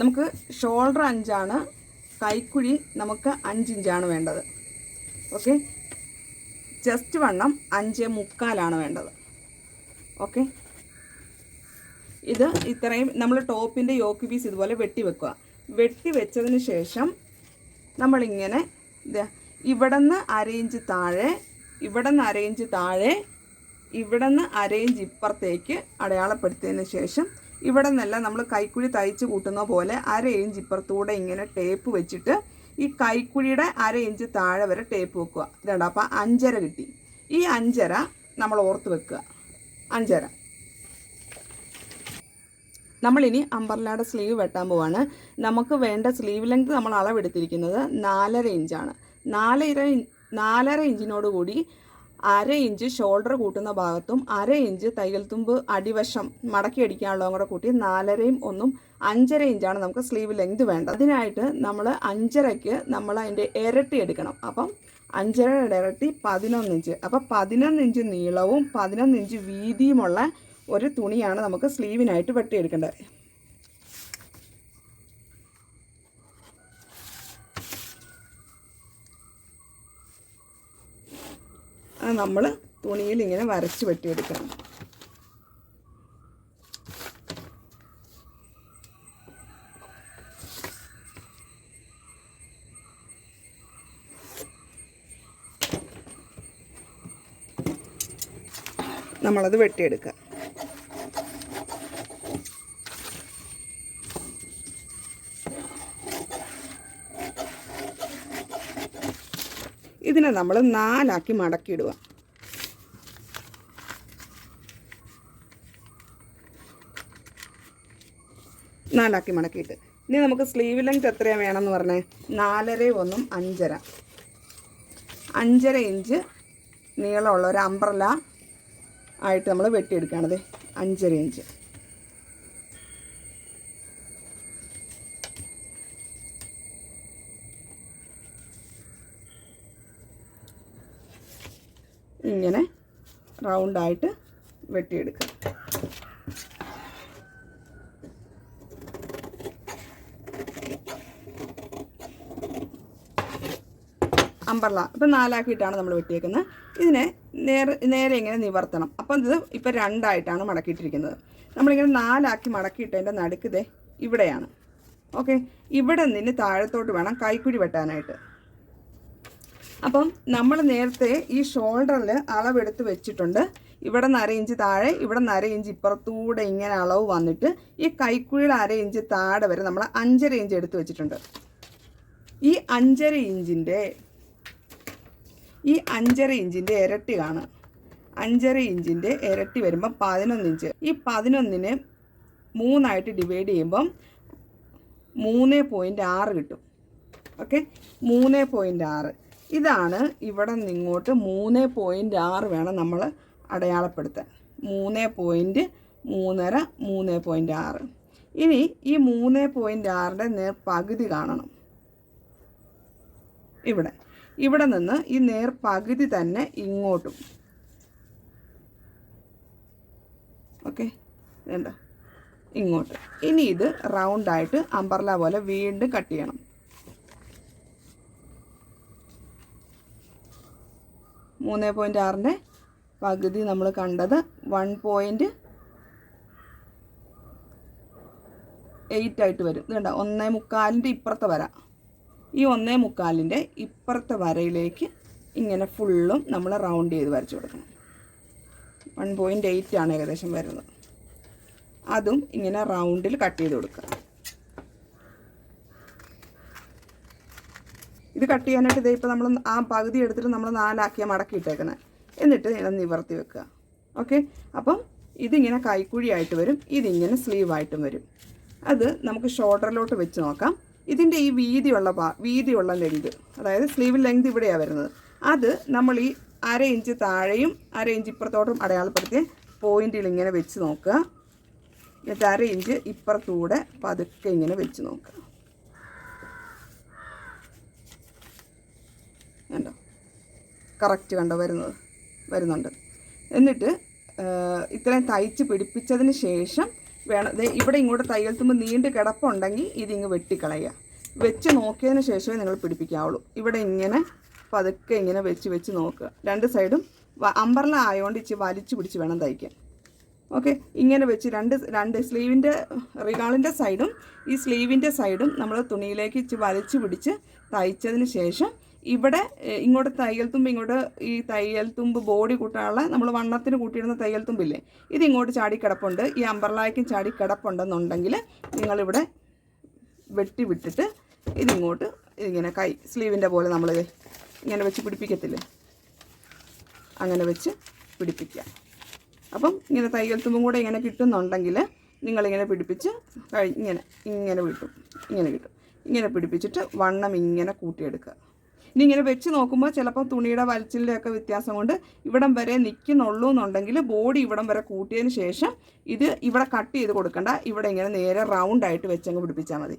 നമുക്ക് ഷോൾഡർ 5 കൈക്കുഴി നമുക്ക് 5 ഇഞ്ചാണ് വേണ്ടത്. ഓക്കെ, ചെസ്റ്റ് വണ്ണം 5.25 വേണ്ടത്. ഓക്കെ, ഇത് ഇത്രയും നമ്മൾ ടോപ്പിൻ്റെ യോക്ക് പീസ് ഇതുപോലെ വെട്ടി വെക്കുക. വെട്ടി വെച്ചതിന് ശേഷം നമ്മളിങ്ങനെ ഇവിടെ നിന്ന് 1/2 ഇഞ്ച് താഴെ, ഇവിടെ നിന്ന് 1/2 ഇഞ്ച് താഴെ, ഇവിടെ നിന്ന് 1/2 ഇഞ്ച് ഇപ്പുറത്തേക്ക് അടയാളപ്പെടുത്തിയതിന് ശേഷം ഇവിടെ നിന്നെല്ലാം നമ്മൾ കൈക്കുഴി തയ്ച്ച് കൂട്ടുന്ന പോലെ 1/2 ഇഞ്ച് ഇപ്പുറത്തൂടെ ഇങ്ങനെ ടേപ്പ് വെച്ചിട്ട് ഈ കൈക്കുഴിയുടെ 1/2 ഇഞ്ച് താഴെ വരെ ടേപ്പ് വെക്കുക. ഇതുണ്ട്. അപ്പോൾ 5.5 കിട്ടി. ഈ 5.5 നമ്മൾ ഓർത്ത് വെക്കുക. 5.5 നമ്മളിനി അമ്പർലയുടെ സ്ലീവ് വെട്ടാൻ പോവാണ്. നമുക്ക് വേണ്ട സ്ലീവ് ലെങ്ത് നമ്മൾ അളവെടുത്തിരിക്കുന്നത് 4.5 ഇഞ്ചാണ്. 4.5 ഇഞ്ചിനോട് കൂടി 1/2 ഇഞ്ച് ഷോൾഡർ കൂട്ടുന്ന ഭാഗത്തും 1/2 ഇഞ്ച് തയ്യൽ തുമ്പ് അടിവശം മടക്കി അടിക്കാനുള്ളതും കൂടെ കൂട്ടി 4.5യും 5.5 ഇഞ്ചാണ് നമുക്ക് സ്ലീവ് ലെങ്ത് വേണ്ടത്. അതിനായിട്ട് നമ്മൾ 5.5ക്ക് നമ്മൾ അതിൻ്റെ ഇരട്ടി എടുക്കണം. അപ്പം 5.5യുടെ ഇരട്ടി 11 ഇഞ്ച്. അപ്പം 11 ഇഞ്ച് നീളവും 11 ഇഞ്ച് വീതിയുമുള്ള ഒരു തുണിയാണ് നമുക്ക് സ്ലീവിനായിട്ട് വെട്ടിയെടുക്കേണ്ടത്. അത് നമ്മൾ തുണിയിൽ ഇങ്ങനെ വരച്ച് വെട്ടിയെടുക്കണം. നമ്മളത് വെട്ടിയെടുക്കുക. ഇതിനെ നമ്മൾ 4 മടക്കിയിടുക. മടക്കിയിട്ട് ഇനി നമുക്ക് സ്ലീവ് ലെങ്ത് എത്രയാണ് വേണമെന്ന് പറഞ്ഞേ? 4.5 1 5.5. 5.5 ഇഞ്ച് നീളമുള്ള ഒരു അംബ്രല ആയിട്ട് നമ്മൾ വെട്ടിയെടുക്കുകയാണത്. 5.5 ഇഞ്ച്. ഇങ്ങനെ റൗണ്ടായിട്ട് വെട്ടിയെടുക്കുക. അമ്പർല ഇപ്പം 4 ആക്കിയിട്ടാണ് നമ്മൾ വെട്ടിയേക്കുന്നത്. ഇതിനെ നേരെ ഇങ്ങനെ നിവർത്തണം. അപ്പം ഇത് ഇപ്പം 2 ആയിട്ടാണ് മടക്കിയിട്ടിരിക്കുന്നത്. നമ്മളിങ്ങനെ 4 ആക്കി മടക്കിയിട്ടതിൻ്റെ നടുക്ക് ഇവിടെയാണ്. ഓക്കെ, ഇവിടെ നിന്ന് താഴത്തോട്ട് വേണം കൈക്കുഴി വെട്ടാനായിട്ട്. അപ്പം നമ്മൾ നേരത്തെ ഈ ഷോൾഡറിൽ അളവെടുത്ത് വെച്ചിട്ടുണ്ട്. ഇവിടെ നിന്ന് 1/2 ഇഞ്ച് താഴെ, ഇവിടെ നിന്ന് 1/2 ഇഞ്ച് ഇപ്പുറത്തൂടെ ഇങ്ങനെ അളവ് വന്നിട്ട് ഈ കൈക്കുഴിയുടെ 1/2 ഇഞ്ച് താഴെ വരെ നമ്മൾ 5.5 ഇഞ്ച് എടുത്ത് വെച്ചിട്ടുണ്ട്. ഈ 5.5 ഇഞ്ചിൻ്റെ ഇരട്ടി കാണുക. 5.5 ഇഞ്ചിൻ്റെ ഇരട്ടി വരുമ്പം 11 ഇഞ്ച്. ഈ 11നെ 3 ഡിവൈഡ് ചെയ്യുമ്പം 3.6 കിട്ടും. ഓക്കെ, 3.6. ഇതാണ് ഇവിടെ നിന്ന് ഇങ്ങോട്ട് 3.6 വേണം നമ്മൾ അടയാളപ്പെടുത്താൻ. 3.3, 3.6. ഇനി ഈ 3.6ൻ്റെ പകുതി കാണണം. ഇവിടെ നിന്ന് ഈ പകുതി തന്നെ ഇങ്ങോട്ടും. ഓക്കെ, വേണ്ട ഇങ്ങോട്ട്. ഇനി ഇത് റൗണ്ടായിട്ട് അംബർല പോലെ വീണ്ടും കട്ട് ചെയ്യണം. 3.6ൻ്റെ പകുതി നമ്മൾ കണ്ടത് 1.8 ആയിട്ട് വരും. ഇതുണ്ട 1.25ൻ്റെ ഇപ്പുറത്തെ വര. ഈ 1.25ൻ്റെ ഇപ്പുറത്തെ വരയിലേക്ക് ഇങ്ങനെ ഫുള്ളും നമ്മൾ റൗണ്ട് ചെയ്ത് വരച്ചു കൊടുക്കണം. 1.8 ആണ് ഏകദേശം വരുന്നത്. അതും ഇങ്ങനെ റൗണ്ടിൽ കട്ട് ചെയ്ത് കൊടുക്കുക. ഇത് കട്ട് ചെയ്യാനായിട്ട് ഇപ്പോൾ നമ്മൾ ആ പകുതി എടുത്തിട്ട് നമ്മൾ 4 ആക്കിയാണ് മടക്കിയിട്ടേക്കുന്നത്. എന്നിട്ട് ഇങ്ങനെ നിവർത്തി വെക്കുക. ഓക്കെ, അപ്പം ഇതിങ്ങനെ കൈക്കുഴിയായിട്ട് വരും, ഇതിങ്ങനെ സ്ലീവായിട്ടും വരും. അത് നമുക്ക് ഷോൾഡറിലോട്ട് വെച്ച് നോക്കാം. ഇതിൻ്റെ ഈ വീതിയുള്ള ലെങ്ത്, അതായത് സ്ലീവ് ലെങ്ത് ഇവിടെയാണ് വരുന്നത്. അത് നമ്മൾ ഈ 1/2 ഇഞ്ച് താഴെയും 1/2 ഇഞ്ച് ഇപ്പുറത്തോട്ടും അടയാളപ്പെടുത്തിയ പോയിന്റിൽ ഇങ്ങനെ വെച്ച് നോക്കുക. എന്നിട്ട് 1/2 ഇഞ്ച് ഇപ്പുറത്തൂടെ പതുക്കെ ഇങ്ങനെ വെച്ച് നോക്കുക. കണ്ടോ, കറക്റ്റ് കണ്ടോ വരുന്നുണ്ട്. എന്നിട്ട് ഇത്രയും തയ്ച്ച് പിടിപ്പിച്ചതിന് ശേഷം വേണം. ഇവിടെ ഇങ്ങോട്ട് തയ്യൽ തുമ്പ് നീണ്ട് കിടപ്പുണ്ടെങ്കിൽ ഇതിങ്ങ് വെട്ടിക്കളയുക. വെച്ച് നോക്കിയതിന് ശേഷമേ നിങ്ങൾ പിടിപ്പിക്കാവുള്ളൂ. ഇവിടെ ഇങ്ങനെ പതുക്കെ ഇങ്ങനെ വെച്ച് നോക്കുക. രണ്ട് സൈഡും അമ്പർല ആയതുകൊണ്ട് ഇച്ചിരി വലിച്ചു പിടിച്ച് വേണം തയ്ക്കാൻ. ഓക്കെ, ഇങ്ങനെ വെച്ച് രണ്ട് സ്ലീവിൻ്റെ റിഗാളിൻ്റെ സൈഡും ഈ സ്ലീവിൻ്റെ സൈഡും നമ്മൾ തുണിയിലേക്ക് ഇച്ചിരി വലിച്ചു പിടിച്ച് തയ്ച്ചതിന് ശേഷം ഇവിടെ ഇങ്ങോട്ട് തയ്യൽ തുമ്പ് ഇങ്ങോട്ട് ഈ തയ്യൽ തുമ്പ് ബോഡി കൂട്ടാനുള്ള നമ്മൾ വണ്ണത്തിന് കൂട്ടിയിടുന്ന തയ്യൽ തുമ്പില്ലേ, ഇത് ഇങ്ങോട്ട് ചാടിക്കിടപ്പുണ്ട്, ഈ അമ്പർലായ്ക്കും ചാടിക്കിടപ്പുണ്ടെന്നുണ്ടെങ്കിൽ നിങ്ങളിവിടെ വെട്ടി വിട്ടിട്ട് ഇതിങ്ങോട്ട് ഇങ്ങനെ സ്ലീവിൻ്റെ പോലെ നമ്മൾ ഇങ്ങനെ വെച്ച് പിടിപ്പിക്കത്തില്ലേ, അങ്ങനെ വെച്ച് പിടിപ്പിക്കുക. അപ്പം ഇങ്ങനെ തയ്യൽ തുമ്പും കൂടെ ഇങ്ങനെ കിട്ടുന്നുണ്ടെങ്കിൽ നിങ്ങളിങ്ങനെ പിടിപ്പിച്ച് ഇങ്ങനെ കിട്ടും. ഇങ്ങനെ പിടിപ്പിച്ചിട്ട് വണ്ണം ഇങ്ങനെ കൂട്ടിയെടുക്കുക. ഇനി ഇങ്ങനെ വെച്ച് നോക്കുമ്പോൾ ചിലപ്പോൾ തുണിയുടെ വലിച്ചിൻ്റെയൊക്കെ വ്യത്യാസം കൊണ്ട് ഇവിടം വരെ നിൽക്കുന്നുള്ളൂ എന്നുണ്ടെങ്കിൽ ബോഡി ഇവിടം വരെ കൂട്ടിയതിന് ശേഷം ഇത് ഇവിടെ കട്ട് ചെയ്ത് കൊടുക്കണ്ട, ഇവിടെ ഇങ്ങനെ നേരെ റൗണ്ടായിട്ട് വെച്ചങ്ങ് പിടിപ്പിച്ചാൽ മതി.